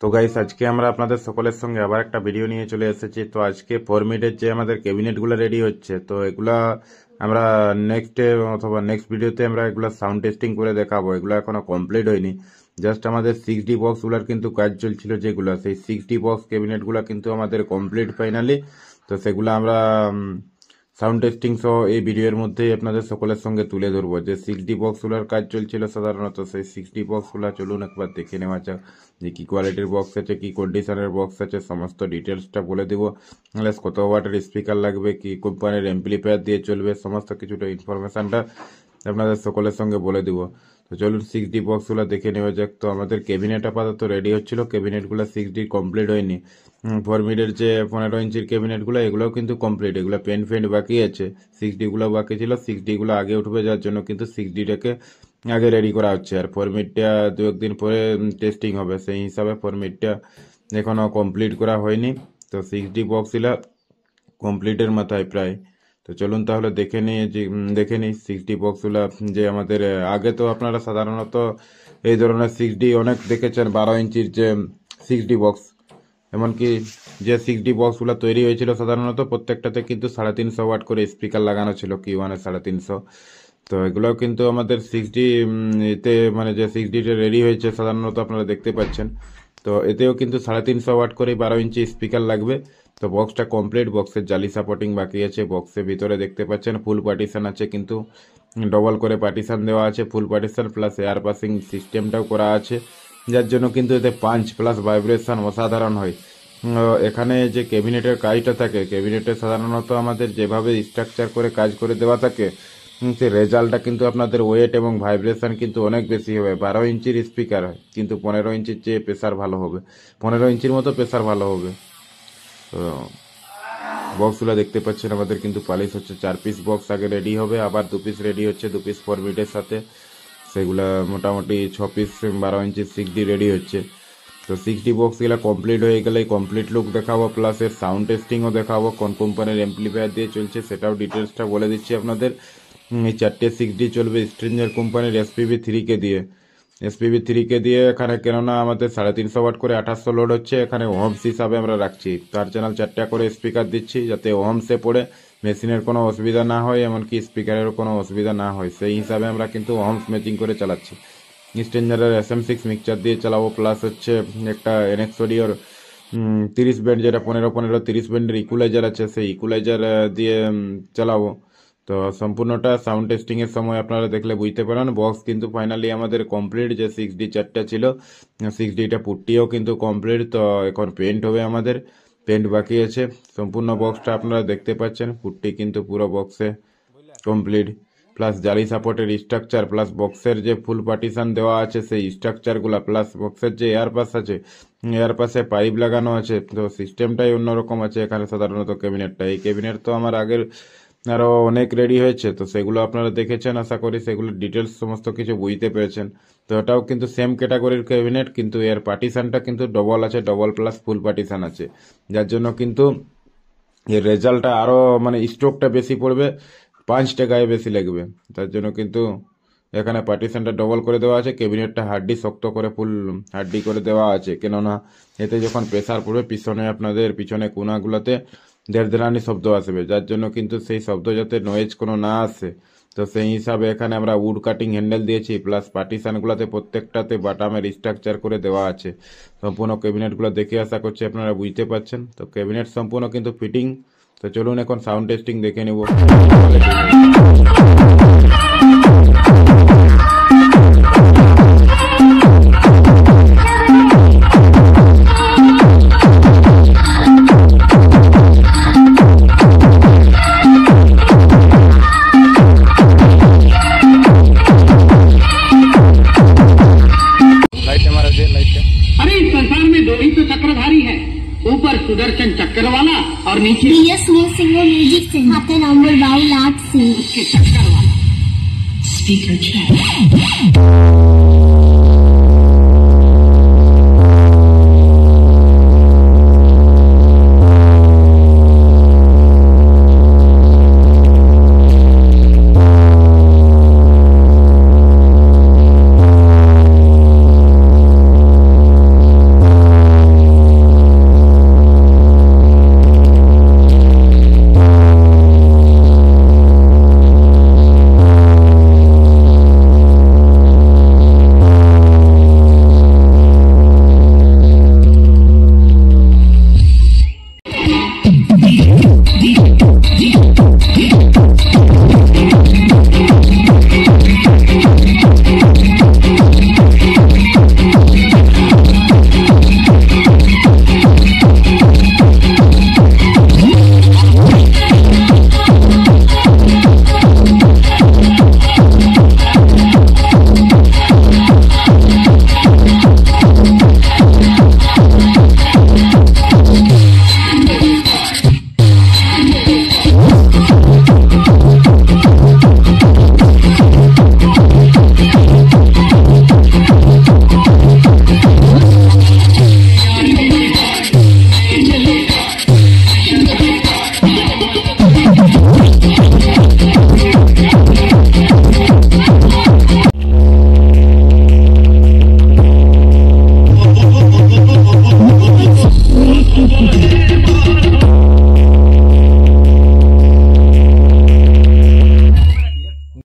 তো গাইস, আজকে আমরা আপনাদের সকলের সঙ্গে আবার একটা ভিডিও নিয়ে চলে এসেছি। তো আজকে 4 মিনিটের যে আমাদের ক্যাবিনেটগুলো রেডি হচ্ছে, তো এগুলা আমরা নেক্সট ডে অথবা নেক্সট ভিডিওতে আমরা এগুলা সাউন্ড টেস্টিং করে দেখাবো। এগুলো এখনো কমপ্লিট হয়নি, জাস্ট আমাদের 6D বক্সগুলোর কিন্তু কাজ চলছিল যেগুলো, সেই 6D বক্স ক্যাবিনেটগুলো কিন্তু আমাদের কমপ্লিট ফাইনালি। তো সেগুলো আমরা সাউন্ড টেস্টিং সহ এই ভিডিওর মধ্যেই আপনাদের সকলের সঙ্গে তুলে ধরবো। যে 6D বক্সগুলোর কাজ চলছিল সাধারণত, সেই 6D বক্সগুলো চলুন একবার দেখে নেওয়া যাক, যে কি কোয়ালিটির বক্স আছে, কি কন্ডিশনের বক্স আছে, সমস্ত ডিটেলসটা বলে দিব। প্লাস কত ওয়াটের স্পিকার লাগবে, কি কোম্পানির এমপ্লিফায়ার দিয়ে চলবে, সমস্ত কিছুটা ইনফরমেশনটা আপনাদের সকলের সঙ্গে বলে দিব। তো চলুন 6D বক্সগুলো দেখে নেওয়া যাক। তো আমাদের ক্যাবিনেট আপাতত রেডি হচ্ছিল, ক্যাবিনেটগুলো 6D কমপ্লিট হয়নি। 4 মিনিটের যে 15 ইঞ্চির ক্যাবিনেটগুলো, এগুলোও কিন্তু কমপ্লিট, এগুলো পেন্ট বাকি আছে। 6D গুলো বাকি ছিল, 6D গুলো আগে উঠবে, যার জন্য কিন্তু 6Dটাকে আগে রেডি করা হচ্ছে। আর 4 মিনিটটা দু একদিন পরে টেস্টিং হবে, সেই হিসাবে 4 মিনিটটা এখনো কমপ্লিট করা হয়নি। তো 6D বক্সগুলা কমপ্লিটের মাথায় প্রায়। তো চলুন তাহলে দেখে নিই 6D বক্সগুলা। যে আমাদের আগে তো আপনারা সাধারণত এই ধরনের 6D অনেক দেখেছেন, 12 ইঞ্চির যে 6D বক্স, এমনকি যে 6D বক্সগুলো তৈরি হয়েছিল সাধারণত প্রত্যেকটাতে কিন্তু 350 ওয়াট করে স্পিকার লাগানো ছিল, Q1 350। তো এগুলোও কিন্তু আমাদের 6D এতে মানে যে 6Dটা রেডি হয়েছে সাধারণত আপনারা দেখতে পাচ্ছেন। তো এতেও কিন্তু 350 ওয়াট করে 12 ইঞ্চি স্পিকার লাগবে। তো বক্সটা কমপ্লিট, বক্সের জালি সাপোর্টিং বাকি আছে। বক্সের ভিতরে দেখতে পাচ্ছেন ফুল পার্টিশন আছে, কিন্তু ডবল করে পার্টিশন দেওয়া আছে, ফুল পার্টিশন প্লাস এয়ার পাসিং সিস্টেমটাও করা আছে, যার জন্য কিন্তু এতে পাঞ্চ প্লাস ভাইব্রেশন অসাধারণ হয়। এখানে যে ক্যাবিনেটের কাজটা থাকে, ক্যাবিনেটে সাধারণত আমাদের যেভাবে স্ট্রাকচার করে কাজ করে দেওয়া থাকে, সে রেজাল্টটা কিন্তু আপনাদের ওয়েট এবং ভাইব্রেশন কিন্তু অনেক বেশি হবে। 12 ইঞ্চির স্পিকার হয়, কিন্তু 15 ইঞ্চির চেয়ে প্রেসার ভালো হবে, 15 ইঞ্চির মতো প্রেসার ভালো হবে। তো বক্সগুলো দেখতে পাচ্ছেন আমাদের কিন্তু পালিশ হচ্ছে। 4 পিস বক্স আগে রেডি হবে, আবার 2 পিস রেডি হচ্ছে, 2 পিস 4 মিনিটের সাথে। সেগুলা মোটামুটি 6 পিস 12 ইঞ্চির 6D রেডি হচ্ছে। তো 6D বক্সগুলো কমপ্লিট হয়ে গেলে কমপ্লিট লুক দেখাবো, প্লাস এর সাউন্ড টেস্টিংও দেখাবো, কোন কোম্পানির এমপ্লিফায়ার দিয়ে চলছে সেটাও ডিটেলসটা বলে দিচ্ছি আপনাদের। এই 4টে 6D চলবে স্ট্রেঞ্জার কোম্পানির SPV3K দিয়ে। SPV3K দিয়ে এখানে, কেননা আমাদের 350 ওয়াট করে 2800 লোড হচ্ছে, এখানে ওহমস হিসাবে আমরা রাখছি। 4 চ্যানেল 4টা করে স্পিকার দিচ্ছি, যাতে ওহমসে পড়ে মেশিনের কোনো অসুবিধা না হয়, এমনকি স্পিকারেরও কোনো অসুবিধা না হয়, সেই হিসাবে আমরা কিন্তু ওহমস ম্যাচিং করে চালাচ্ছি। স্ট্রেঞ্জারের SM6 মিক্সচার দিয়ে চালাবো, প্লাস হচ্ছে একটা NX অডিওর 30 ব্যান্ড, যেটা 15 30 ব্যান্ডের ইকুলাইজার আছে, সেই ইকুলাইজার দিয়ে চালাবো। তো সম্পূর্ণটা সাউন্ড টেস্টিং এর সময় আপনারা দেখলে বুঝতে পারেন। বক্স কিন্তু ফাইনালি আমাদের কমপ্লিট, যে 6D 4টা ছিল, 6Dটা পুট্টিও কিন্তু কমপ্লিট। তো এখন পেন্ট হবে, আমাদের পেন্ট বাকি আছে। সম্পূর্ণ বক্সটা আপনারা দেখতে পাচ্ছেন, পুট্টি কিন্তু পুরো বক্সে কমপ্লিট, প্লাস জালি সাপোর্টের স্ট্রাকচার, প্লাস বক্সের যে ফুল পার্টিশন দেওয়া আছে সেই স্ট্রাকচারগুলো, প্লাস বক্সের যে এয়ার পাস আছে, এয়ার পাসে পাইপ লাগানো আছে। তো সিস্টেমটাই অন্যরকম আছে এখানে সাধারণত ক্যাবিনেটটা। এই ক্যাবিনেট তো আমার আগের আরও অনেক রেডি হয়েছে, তো সেগুলো আপনারা দেখেছেন, আশা করি সেগুলোর ডিটেলস সমস্ত কিছু বুঝতে পেরেছেন। তো এটাও কিন্তু সেম ক্যাটাগরির ক্যাবিনেট, কিন্তু এর পার্টিশনটা কিন্তু ডবল আছে, ডবল প্লাস ফুল পার্টিশন আছে, যার জন্য কিন্তু এর রেজাল্টটা আরও মানে স্ট্রোকটা বেশি পড়বে, পাঁচটা গায়ে বেশি লাগবে। তার জন্য কিন্তু এখানে পার্টিশনটা ডবল করে দেওয়া আছে, ক্যাবিনেটটা হাড্ডি শক্ত করে ফুল হাড্ডি করে দেওয়া আছে, কেননা এতে যখন প্রেসার পড়বে পিছনে আপনাদের পিছনে কোনাগুলোতে দেড়দেড়ানি শব্দ আসবে, যার জন্য কিন্তু সেই শব্দ যাতে নয়েজ কোনো না আসে, তো সেই হিসাবে এখানে আমরা উড কাটিং হ্যান্ডেল দিয়েছি, প্লাস পার্টিশনগুলোতে প্রত্যেকটাতে বাটামের স্ট্রাকচার করে দেওয়া আছে। সম্পূর্ণ ক্যাবিনেটগুলো দেখে আশা করছি আপনারা বুঝতে পারছেন। তো ক্যাবিনেট সম্পূর্ণ কিন্তু ফিটিং। তো চলুন এখন সাউন্ড টেস্টিং দেখে নেব। अरे इस संसार में दो ही तो चक्रधारी है, ऊपर सुदर्शन चक्र वाला और नीचे DS Music म्यूजिक से हाथे नंबर बाउल 8 से उसके चक्कर वाला। स्पीकर